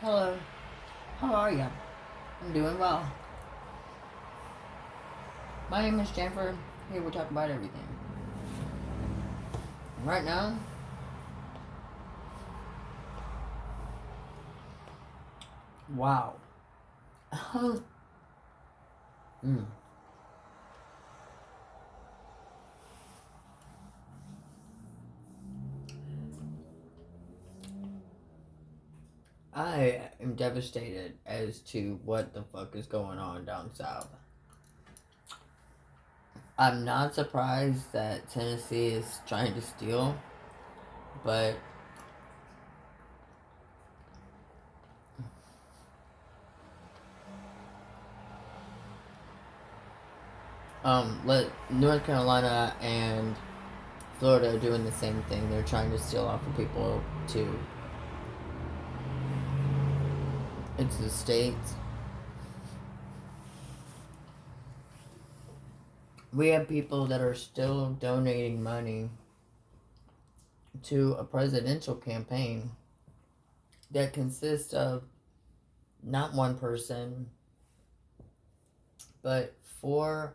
Hello, how are you? I'm doing well. My name is Jennifer. Here we talk about everything. Right now, wow. mm. I am devastated as to what the fuck is going on down south. I'm not surprised that Tennessee is trying to steal, but let North Carolina and Florida are doing the same thing. They're trying to steal off of people too. It's the states. We have people that are still donating money to a presidential campaign that consists of not one person, but 4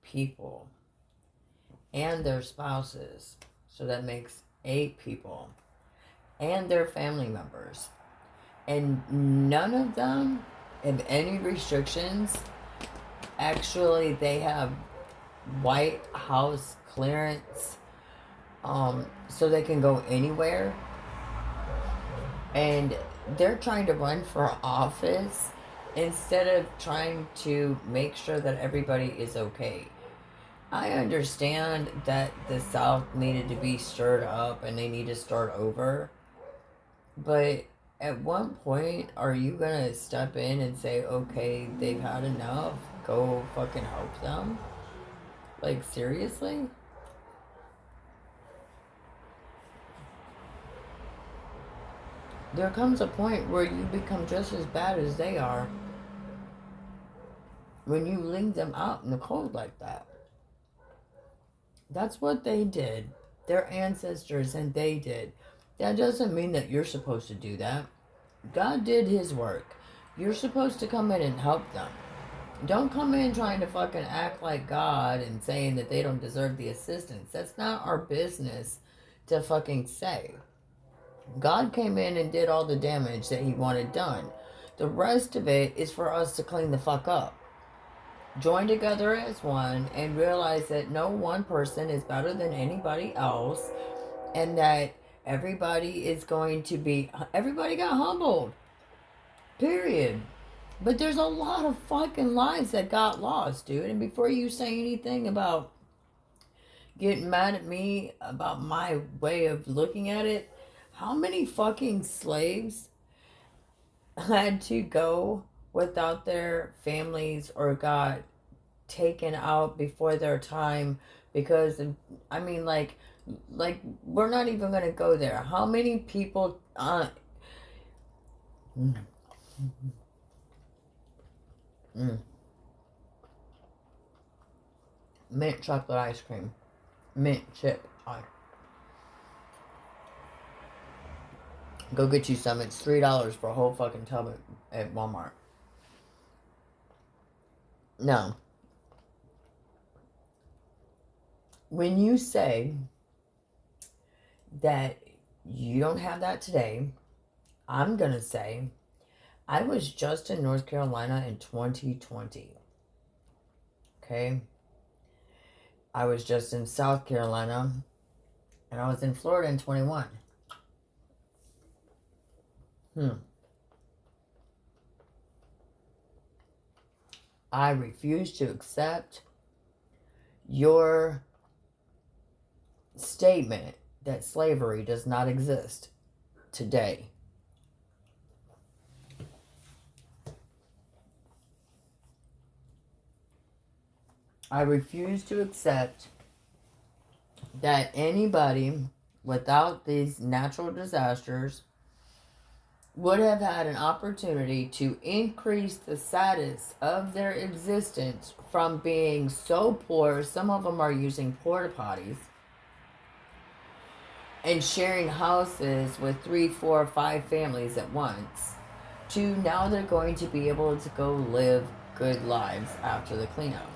people and their spouses. So that makes 8 people and their family members. And none of them have any restrictions. Actually, they have White House clearance, so they can go anywhere. And they're trying to run for office instead of trying to make sure that everybody is okay. I understand that the South needed to be stirred up and they need to start over, but at one point, are you gonna step in and say, okay, they've had enough, go fucking help them? Like, seriously? There comes a point where you become just as bad as they are when you leave them out in the cold like that. That's what they did. Their ancestors and they did. That doesn't mean that you're supposed to do that. God did his work. You're supposed to come in and help them. Don't come in trying to fucking act like God and saying that they don't deserve the assistance. That's not our business to fucking say. God came in and did all the damage that he wanted done. The rest of it is for us to clean the fuck up. Join together as one and realize that no one person is better than anybody else, and that everybody is going to be, everybody got humbled. Period. But there's a lot of fucking lives that got lost, dude. And before you say anything about getting mad at me about my way of looking at it, how many fucking slaves had to go without their families or got taken out before their time because of, I mean, like we're not even gonna go there. How many people mm, mm, mint chocolate ice cream, mint chip go get you some. It's $3 for a whole fucking tub at Walmart. No. When you say that you don't have that today, I'm going to say I was just in North Carolina in 2020. Okay? I was just in South Carolina and I was in Florida in 21. I refuse to accept your statement that slavery does not exist today. I refuse to accept that anybody without these natural disasters would have had an opportunity to increase the status of their existence from being so poor, some of them are using porta potties, and sharing houses with 3, 4, 5 families at once, to now they're going to be able to go live good lives after the cleanup.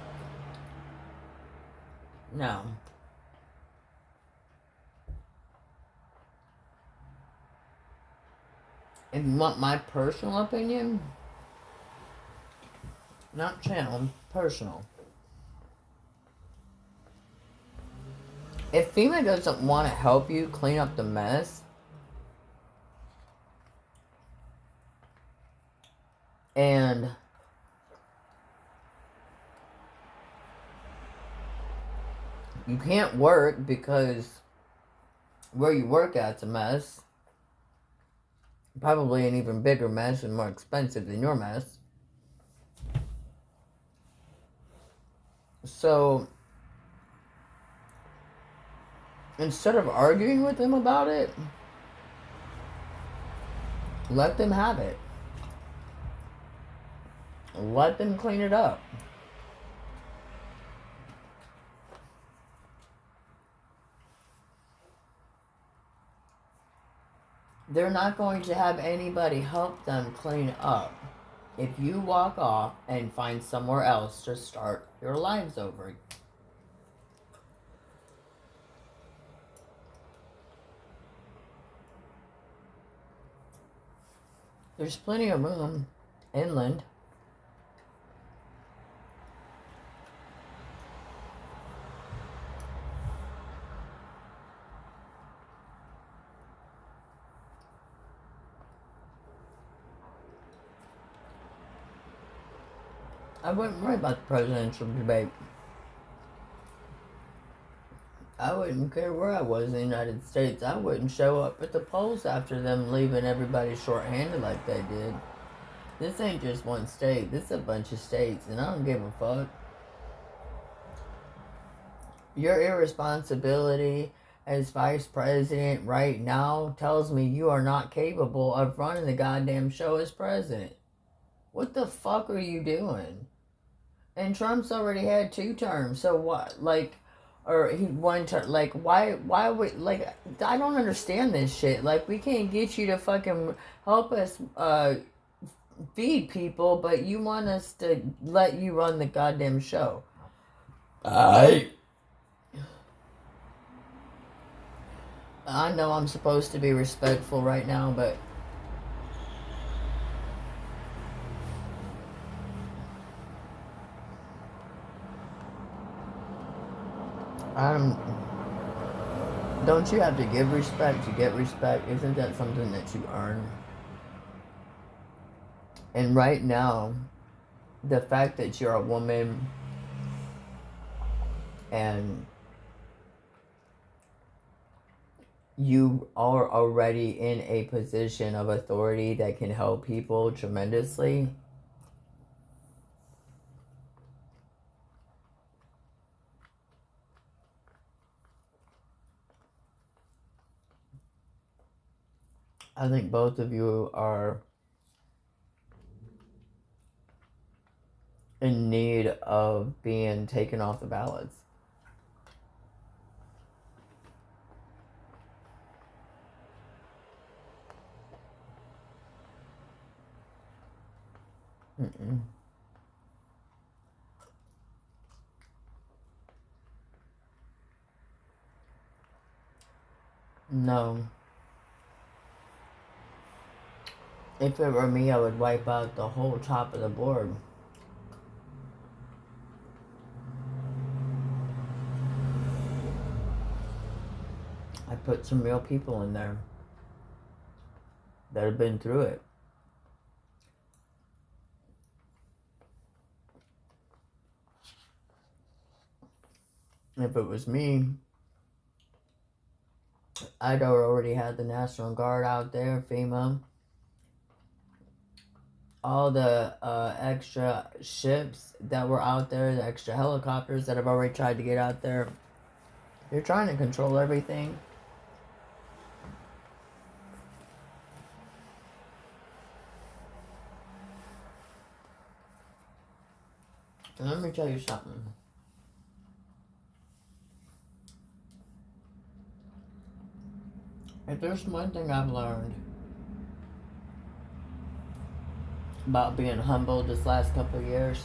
Now, if you want my personal opinion, not channel, personal. If FEMA doesn't want to help you clean up the mess, and you can't work because where you work at's a mess, probably an even bigger mess and more expensive than your mess. So, instead of arguing with them about it, let them have it. Let them clean it up. They're not going to have anybody help them clean up if you walk off and find somewhere else to start your lives over. There's plenty of room inland. I wouldn't worry about the presidential debate. I wouldn't care where I was in the United States. I wouldn't show up at the polls after them leaving everybody short-handed like they did. This ain't just one state. This is a bunch of states, and I don't give a fuck. Your irresponsibility as vice president right now tells me you are not capable of running the goddamn show as president. What the fuck are you doing? And Trump's already had 2 terms, so what? Like, or he 1 term. Like, why would, like, I don't understand this shit. Like, we can't get you to fucking help us feed people, but you want us to let you run the goddamn show. I know I'm supposed to be respectful right now, but don't you have to give respect to get respect? Isn't that something that you earn? And right now, the fact that you're a woman and you are already in a position of authority that can help people tremendously, I think both of you are in need of being taken off the ballots. Mm-mm. No. If it were me, I would wipe out the whole top of the board. I put some real people in there that have been through it. If it was me, I'd already had the National Guard out there, FEMA, all the extra ships that were out there, the extra helicopters that have already tried to get out there. They're trying to control everything. And let me tell you something. If there's one thing I've learned, about being humble this last couple of years.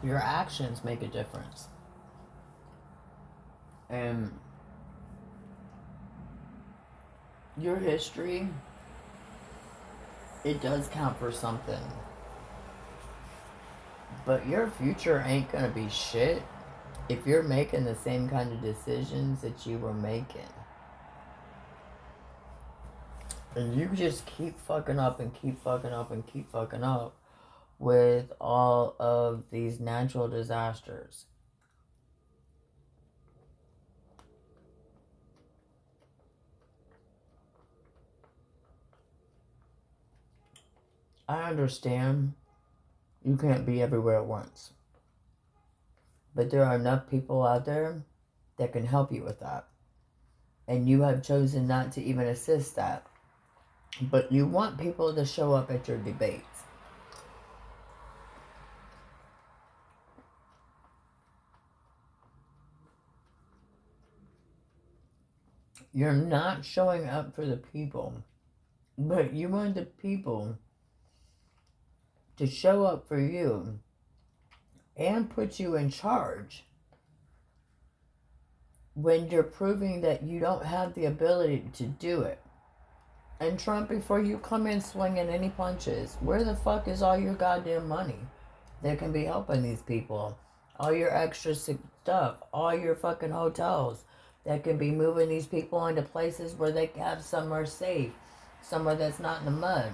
Your actions make a difference. And your history, it does count for something. But your future ain't gonna be shit if you're making the same kind of decisions that you were making. And you just keep fucking up and keep fucking up and keep fucking up with all of these natural disasters. I understand you can't be everywhere at once. But there are enough people out there that can help you with that. And you have chosen not to even assist that. But you want people to show up at your debates. You're not showing up for the people. But you want the people to show up for you and put you in charge when you're proving that you don't have the ability to do it. And Trump, before you come in swinging any punches, where the fuck is all your goddamn money that can be helping these people? All your extra stuff, all your fucking hotels that can be moving these people into places where they have somewhere safe, somewhere that's not in the mud.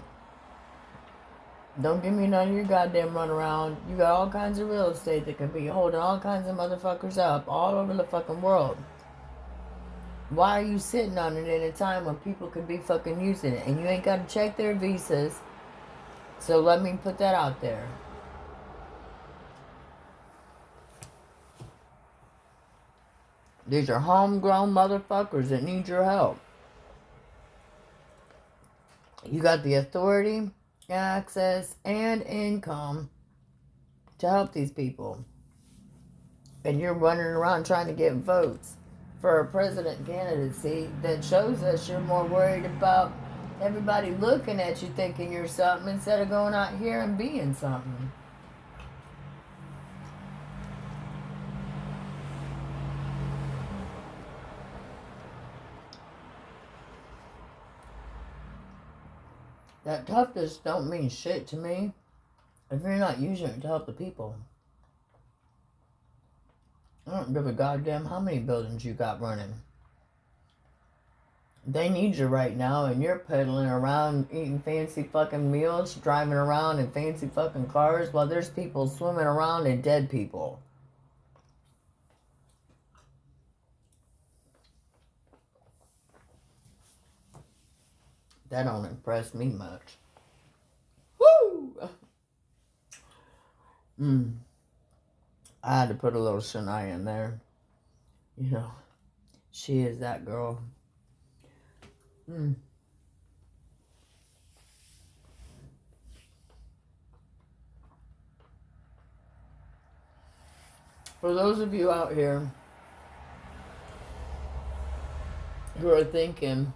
Don't give me none of your goddamn runaround. You got all kinds of real estate that can be holding all kinds of motherfuckers up all over the fucking world. Why are you sitting on it at a time when people could be fucking using it? And you ain't got to check their visas. So let me put that out there. These are homegrown motherfuckers that need your help. You got the authority, access, and income to help these people. And you're running around trying to get votes for a president candidacy that shows us you're more worried about everybody looking at you thinking you're something instead of going out here and being something. That toughness don't mean shit to me if you're not using it to help the people. I don't give a goddamn how many buildings you got running. They need you right now, and you're pedaling around eating fancy fucking meals, driving around in fancy fucking cars while there's people swimming around in dead people. That don't impress me much. Woo! I had to put a little Shania in there. You know, she is that girl. For those of you out here who are thinking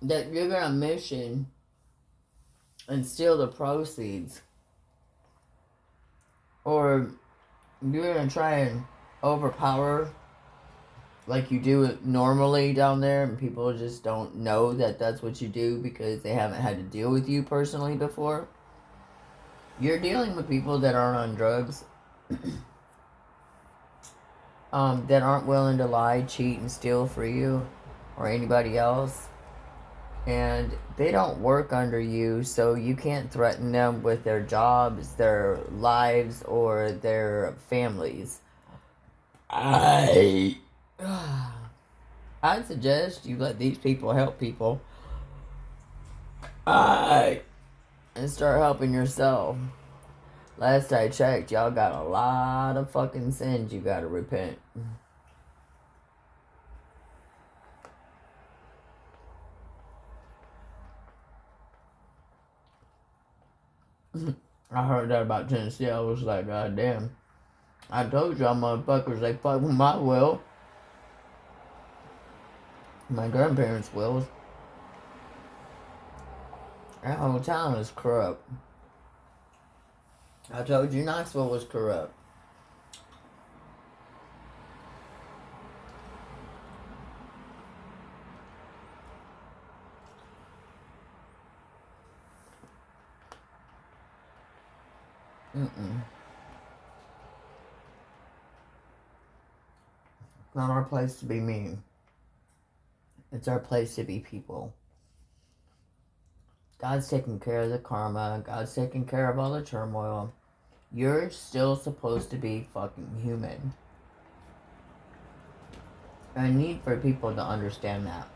that you're going to mission and steal the proceeds, or you're going to try and overpower like you do it normally down there, and people just don't know that that's what you do because they haven't had to deal with you personally before. You're dealing with people that aren't on drugs, that aren't willing to lie, cheat, and steal for you or anybody else. And they don't work under you, so you can't threaten them with their jobs, their lives, or their families. I'd suggest you let these people help people. And start helping yourself. Last I checked, y'all got a lot of fucking sins you gotta repent. I heard that about Tennessee. I was like, God damn. I told y'all motherfuckers they fuck with my will. My grandparents' wills. That whole town is corrupt. I told you Knoxville was corrupt. Mm-mm. It's not our place to be mean. It's our place to be people. God's taking care of the karma. God's taking care of all the turmoil. You're still supposed to be fucking human. I need for people to understand that.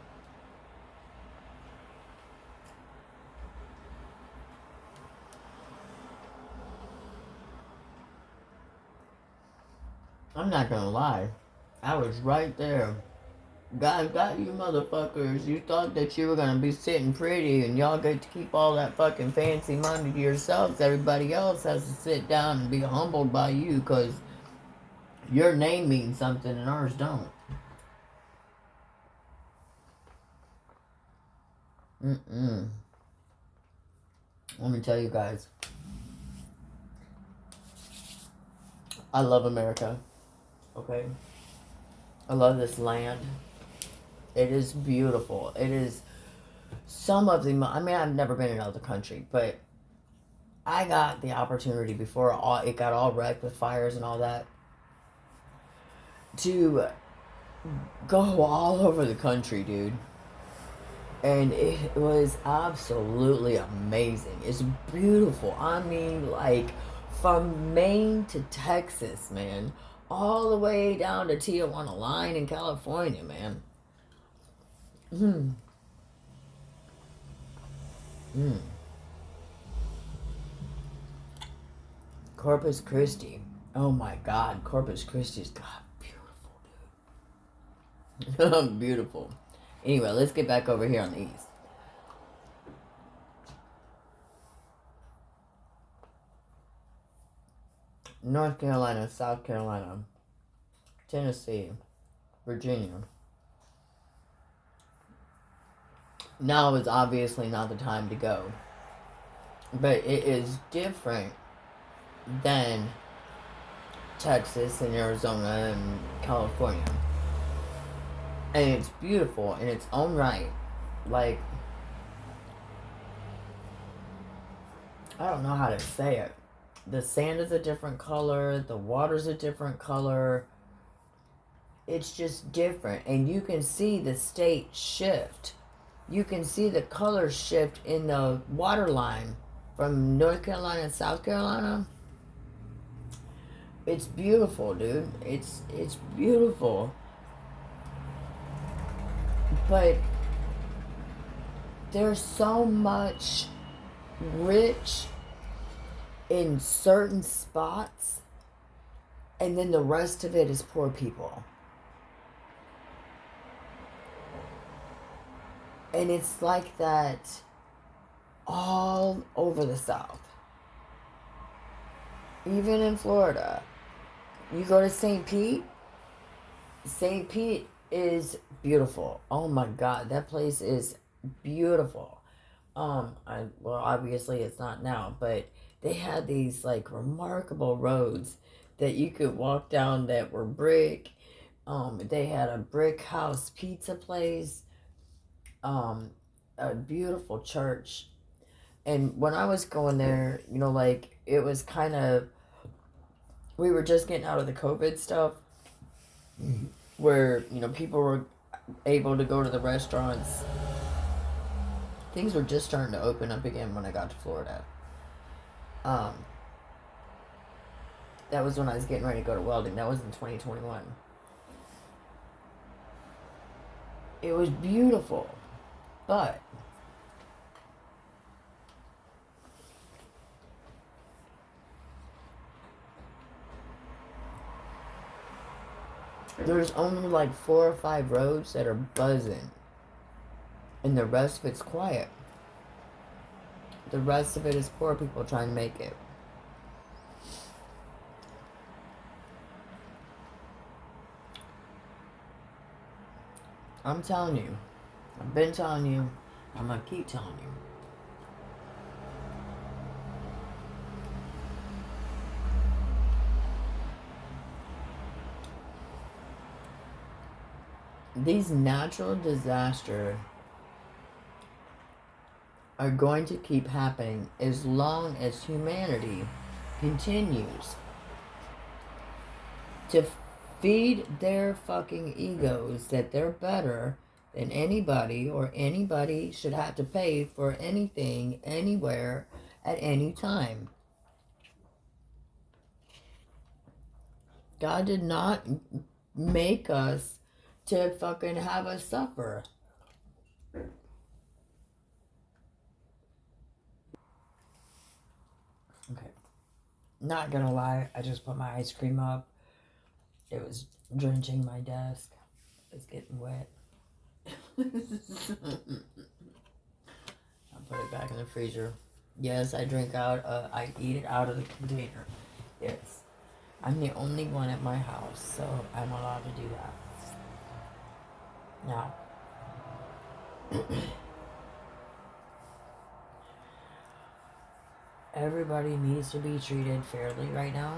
I'm not gonna lie. I was right there. God got you motherfuckers. You thought that you were gonna be sitting pretty and y'all get to keep all that fucking fancy money to yourselves. Everybody else has to sit down and be humbled by you because your name means something and ours don't. Let me tell you guys. I love America. Okay? I love this land. It is beautiful. It is some of the... I mean, I've never been in another country, but I got the opportunity before it got all wrecked with fires and all that to go all over the country, dude. And it was absolutely amazing. It's beautiful. I mean, like, from Maine to Texas, man. All the way down to Tijuana line in California, man. Corpus Christi. Oh my God, Corpus Christi's beautiful, dude. Beautiful. Anyway, let's get back over here on the east. North Carolina, South Carolina, Tennessee, Virginia. Now is obviously not the time to go. But it is different than Texas and Arizona and California. And it's beautiful in its own right. Like, I don't know how to say it. The sand is a different color. The water's a different color. It's just different. And you can see the state shift. You can see the color shift in the water line from North Carolina and South Carolina. It's beautiful, dude. It's beautiful. But there's so much rich in certain spots, and then the rest of it is poor people. And it's like that all over the South. Even in Florida. You go to St. Pete. St. Pete is beautiful. Oh my God, that place is beautiful. Well, obviously it's not now, but they had these like remarkable roads that you could walk down that were brick. They had a brick house pizza place. A beautiful church. And when I was going there, you know, like, it was kind of, we were just getting out of the COVID stuff, where, you know, people were able to go to the restaurants. Things were just starting to open up again when I got to Florida. That was when I was getting ready to go to welding. That was in 2021. It was beautiful. But there's only like 4 or 5 roads that are buzzing. And the rest of it's quiet. The rest of it is poor people trying to make it. I'm telling you. I've been telling you. I'm going to keep telling you. These natural disasters are going to keep happening as long as humanity continues to feed their fucking egos that they're better than anybody, or anybody should have to pay for anything, anywhere, at any time. God did not make us to fucking have us suffer. Okay. Not gonna lie, I just put my ice cream up. It was drenching my desk. It's getting wet. I'll put it back in the freezer. Yes, I eat it out of the container. Yes. I'm the only one at my house, so I'm allowed to do that. Now, everybody needs to be treated fairly right now.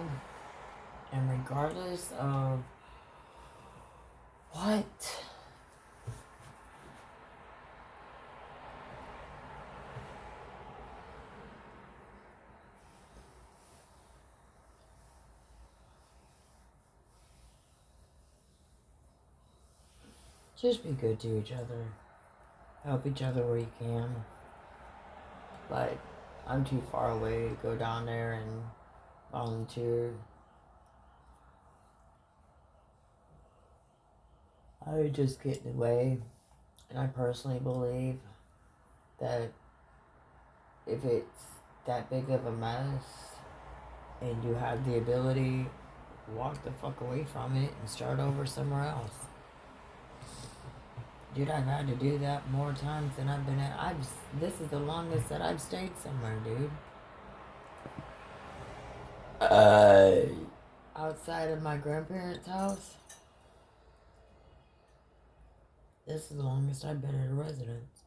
And regardless of what just be good to each other. Help each other where you can. Like, I'm too far away to go down there and volunteer. I would just get in the way. And I personally believe that if it's that big of a mess and you have the ability, walk the fuck away from it and start over somewhere else. Dude, I've had to do that more times than I've been at. This is the longest that I've stayed somewhere, dude. Outside of my grandparents' house, this is the longest I've been at a residence.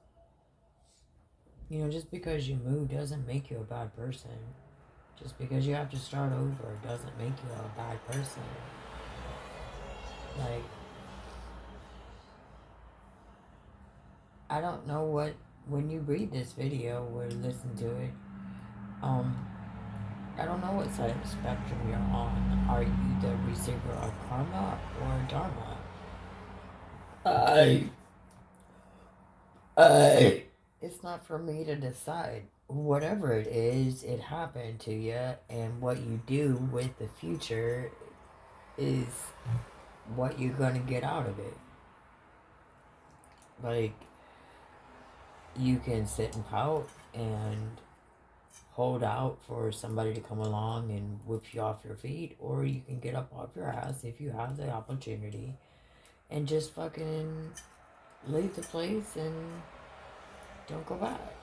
You know, just because you move doesn't make you a bad person. Just because you have to start over doesn't make you a bad person. Like, I don't know what, when you read this video or listen to it, I don't know what side of the spectrum you're on. Are you the receiver of karma or dharma? It's not for me to decide. Whatever it is, it happened to you, and what you do with the future is what you're gonna get out of it. Like, you can sit and pout and hold out for somebody to come along and whip you off your feet, or you can get up off your ass if you have the opportunity and just fucking leave the place and don't go back.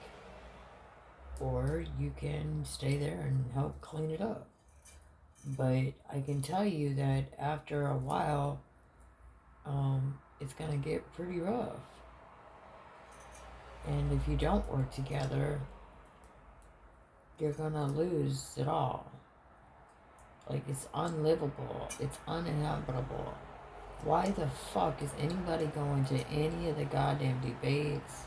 Or you can stay there and help clean it up. But I can tell you that after a while, it's gonna get pretty rough. And if you don't work together, you're gonna lose it all. Like, it's unlivable. It's uninhabitable. Why the fuck is anybody going to any of the goddamn debates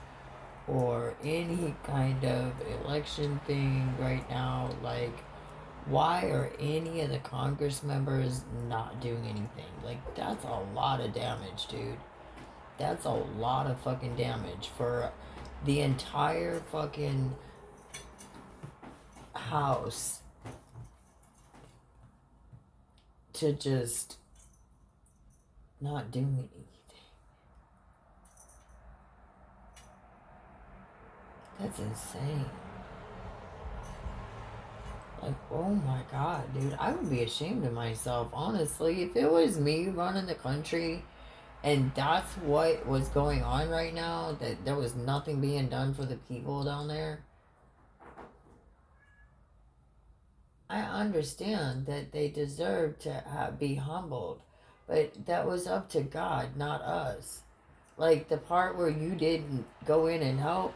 or any kind of election thing right now? Like, why are any of the Congress members not doing anything? Like, that's a lot of damage, dude. That's a lot of fucking damage for the entire fucking house to just not do anything. That's insane. Like, oh my god, dude. I would be ashamed of myself, honestly. If it was me running the country and that's what was going on right now, that there was nothing being done for the people down there, I understand that they deserve to be humbled. But that was up to God, not us. like the part where you didn't go in and help,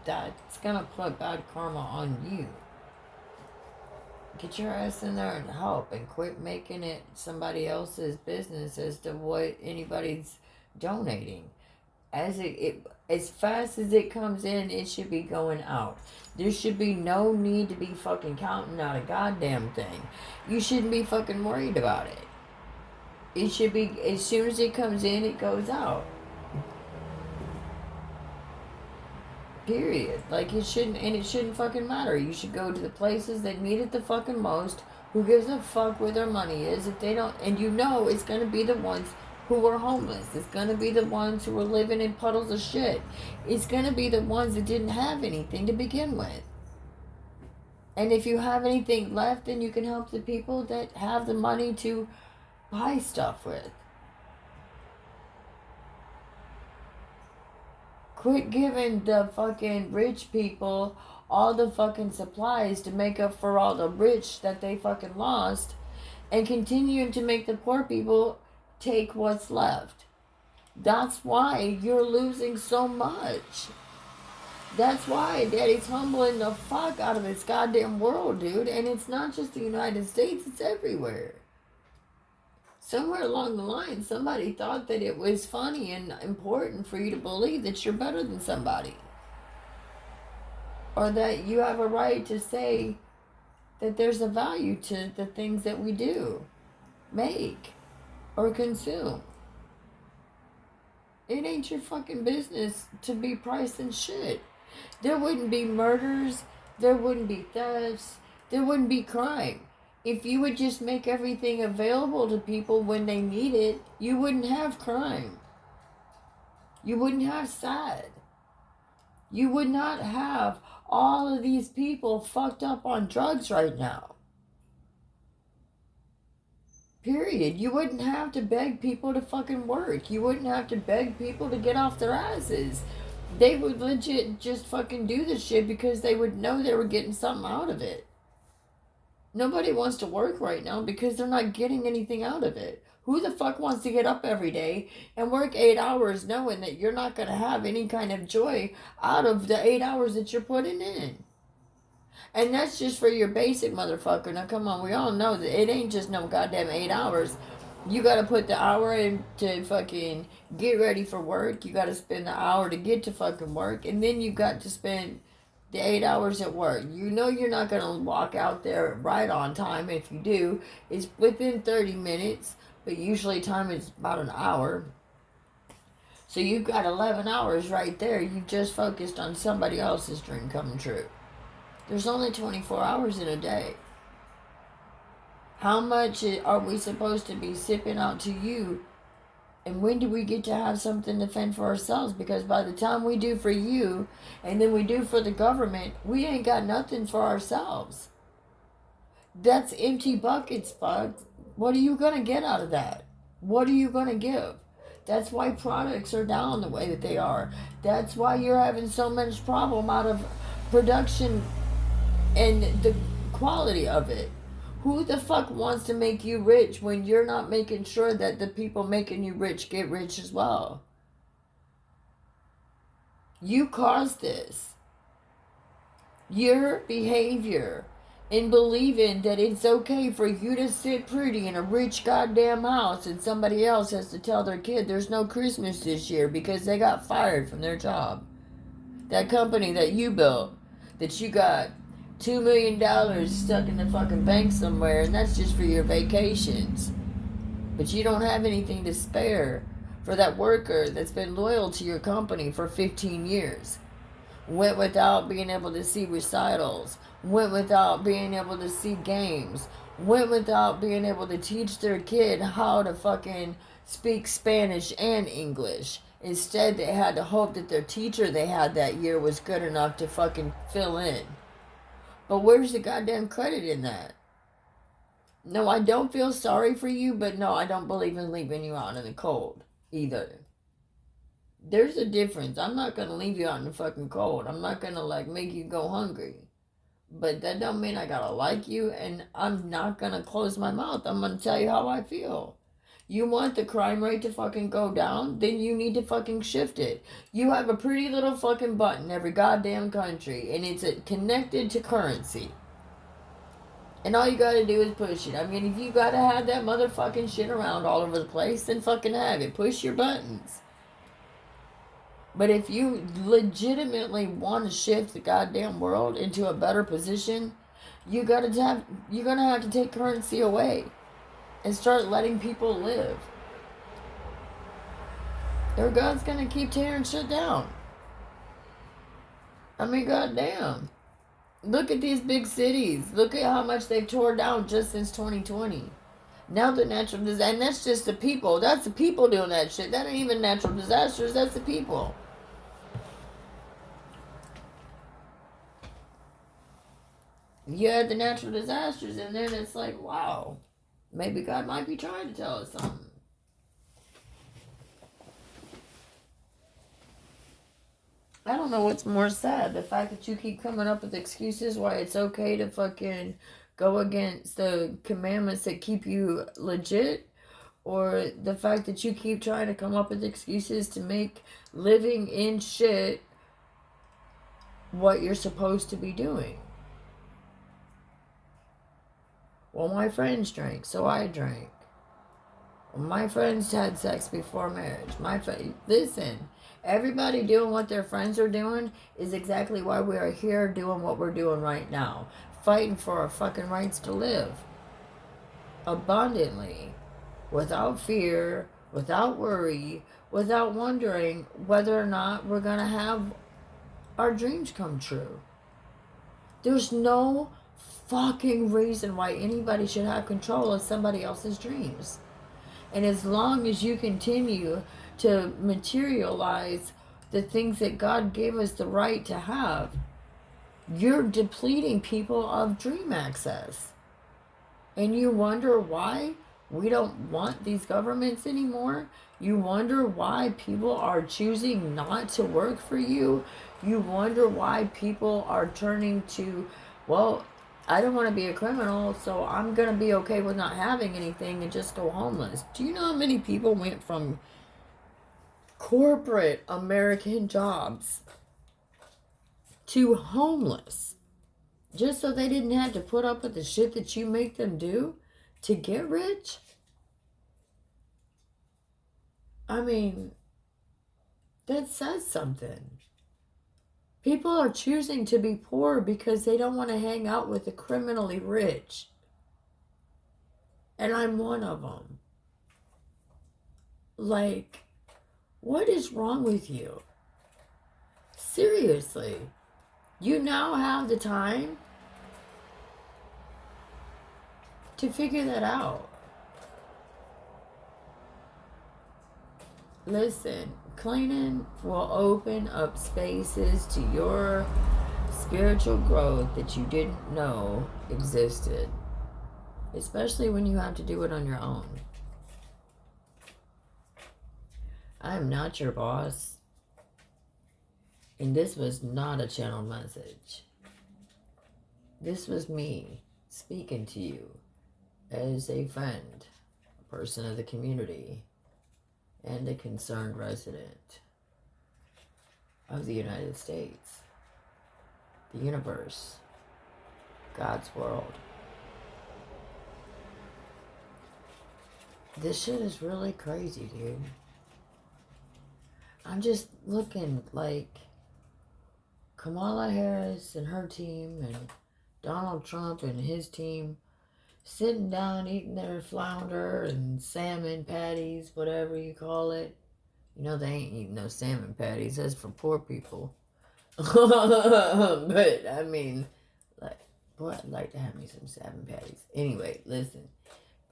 that's gonna put bad karma on you. Get your ass in there and help, and quit making it somebody else's business as to what anybody's donating. As fast as it comes in, it should be going out. There should be no need to be fucking counting out a goddamn thing. You shouldn't be fucking worried about it. It should be, as soon as it comes in, it goes out. Period. Like, it shouldn't fucking matter. You should go to the places that need it the fucking most. Who gives a fuck where their money is? If they don't, and you know it's gonna be the ones who were homeless. It's gonna be the ones who were living in puddles of shit. It's gonna be the ones that didn't have anything to begin with. And if you have anything left, then you can help the people that have the money to buy stuff with. Quit giving the fucking rich people all the fucking supplies to make up for all the rich that they fucking lost, and continuing to make the poor people take what's left. That's why you're losing so much. That's why Daddy's humbling the fuck out of this goddamn world, dude. And it's not just the United States, it's everywhere. Somewhere along the line, somebody thought that it was funny and important for you to believe that you're better than somebody. Or that you have a right to say that there's a value to the things that we do, make, or consume. It ain't your fucking business to be pricing shit. There wouldn't be murders, there wouldn't be thefts, there wouldn't be crime. If you would just make everything available to people when they need it, you wouldn't have crime. You wouldn't have SAD. You would not have all of these people fucked up on drugs right now. Period. You wouldn't have to beg people to fucking work. You wouldn't have to beg people to get off their asses. They would legit just fucking do this shit because they would know they were getting something out of it. Nobody wants to work right now because they're not getting anything out of it. Who the fuck wants to get up every day and work 8 hours knowing that you're not going to have any kind of joy out of the 8 hours that you're putting in? And that's just for your basic motherfucker. Now come on, we all know that it ain't just no goddamn 8 hours. You got to put the hour in to fucking get ready for work. You got to spend the hour to get to fucking work. And then you got to spend the 8 hours at work. You know you're not going to walk out there right on time. If you do, it's within 30 minutes, but usually time is about an hour. So you've got 11 hours right there. You've just focused on somebody else's dream coming true. There's only 24 hours in a day. How much are we supposed to be sipping out to you? And when do we get to have something to fend for ourselves? Because by the time we do for you, and then we do for the government, we ain't got nothing for ourselves. That's empty buckets, bud. What are you going to get out of that? What are you going to give? That's why products are down the way that they are. That's why you're having so much problem out of production and the quality of it. Who the fuck wants to make you rich when you're not making sure that the people making you rich get rich as well? You caused this. Your behavior in believing that it's okay for you to sit pretty in a rich goddamn house and somebody else has to tell their kid there's no Christmas this year because they got fired from their job. That company that you built, that you got $2 million stuck in the fucking bank somewhere, and that's just for your vacations. But you don't have anything to spare for that worker that's been loyal to your company for 15 years. Went without being able to see recitals. Went without being able to see games. Went without being able to teach their kid how to fucking speak Spanish and English. Instead, they had to hope that their teacher they had that year was good enough to fucking fill in. But where's the goddamn credit in that? No, I don't feel sorry for you, but no, I don't believe in leaving you out in the cold either. There's a difference. I'm not going to leave you out in the fucking cold. I'm not going to make you go hungry. But that don't mean I got to like you, and I'm not going to close my mouth. I'm going to tell you how I feel. You want the crime rate to fucking go down? Then you need to fucking shift it. You have a pretty little fucking button every goddamn country, and it's connected to currency. And all you gotta do is push it. I mean, if you gotta have that motherfucking shit around all over the place, then fucking have it. Push your buttons. But if you legitimately want to shift the goddamn world into a better position, you're gonna have to take currency away and start letting people live. Or God's gonna keep tearing shit down. I mean, goddamn. Look at these big cities. Look at how much they've torn down just since 2020. Now the natural disaster, and that's just the people. That's the people doing that shit. That ain't even natural disasters. That's the people. You had the natural disasters, and then it's like, wow, maybe God might be trying to tell us something. I don't know what's more sad. The fact that you keep coming up with excuses why it's okay to fucking go against the commandments that keep you legit, or the fact that you keep trying to come up with excuses to make living in shit what you're supposed to be doing. Well, my friends drank, so I drank. Well, my friends had sex before marriage. Listen, everybody doing what their friends are doing is exactly why we are here doing what we're doing right now. Fighting for our fucking rights to live. Abundantly. Without fear, without worry, without wondering whether or not we're going to have our dreams come true. There's no fucking reason why anybody should have control of somebody else's dreams. And as long as you continue to materialize the things that God gave us the right to have, you're depleting people of dream access. And you wonder why we don't want these governments anymore? You wonder why people are choosing not to work for you? You wonder why people are turning to, well, I don't want to be a criminal, so I'm going to be okay with not having anything and just go homeless. Do you know how many people went from corporate American jobs to homeless just so they didn't have to put up with the shit that you make them do to get rich? I mean, that says something. People are choosing to be poor because they don't want to hang out with the criminally rich. And I'm one of them. Like, what is wrong with you? Seriously. You now have the time to figure that out. Listen, cleaning will open up spaces to your spiritual growth that you didn't know existed. Especially when you have to do it on your own. I am not your boss. And this was not a channeled message. This was me speaking to you as a friend, a person of the community, and a concerned resident of the United States, the universe, God's world. This shit is really crazy, dude. I'm just looking like Kamala Harris and her team and Donald Trump and his team sitting down eating their flounder and salmon patties, whatever you call it. You know they ain't eating no salmon patties. That's for poor people. But, I mean, like, boy, I'd like to have me some salmon patties. Anyway, listen.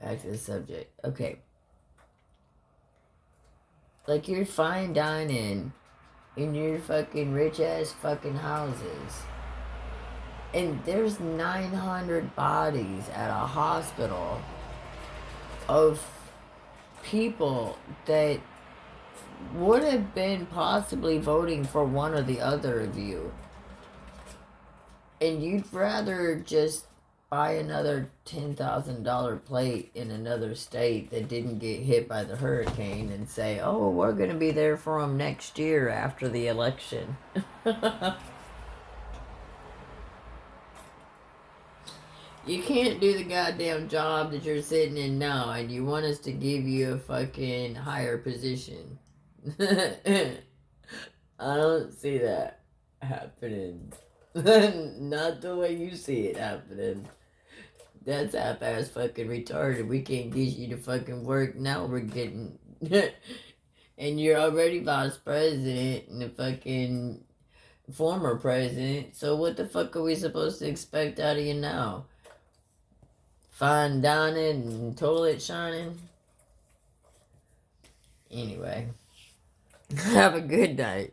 Back to the subject. Okay. Like, you're fine dining in your fucking rich-ass fucking houses. And there's 900 bodies at a hospital of people that would have been possibly voting for one or the other of you. And you'd rather just buy another $10,000 plate in another state that didn't get hit by the hurricane and say, oh, we're going to be there for them next year after the election. You can't do the goddamn job that you're sitting in now, and you want us to give you a fucking higher position. I don't see that happening. Not the way you see it happening. That's half-ass fucking retarded. We can't get you to fucking work. Now we're getting... and you're already vice president and the fucking former president. So what the fuck are we supposed to expect out of you now? Fine dining and toilet shining? Anyway. Have a good night.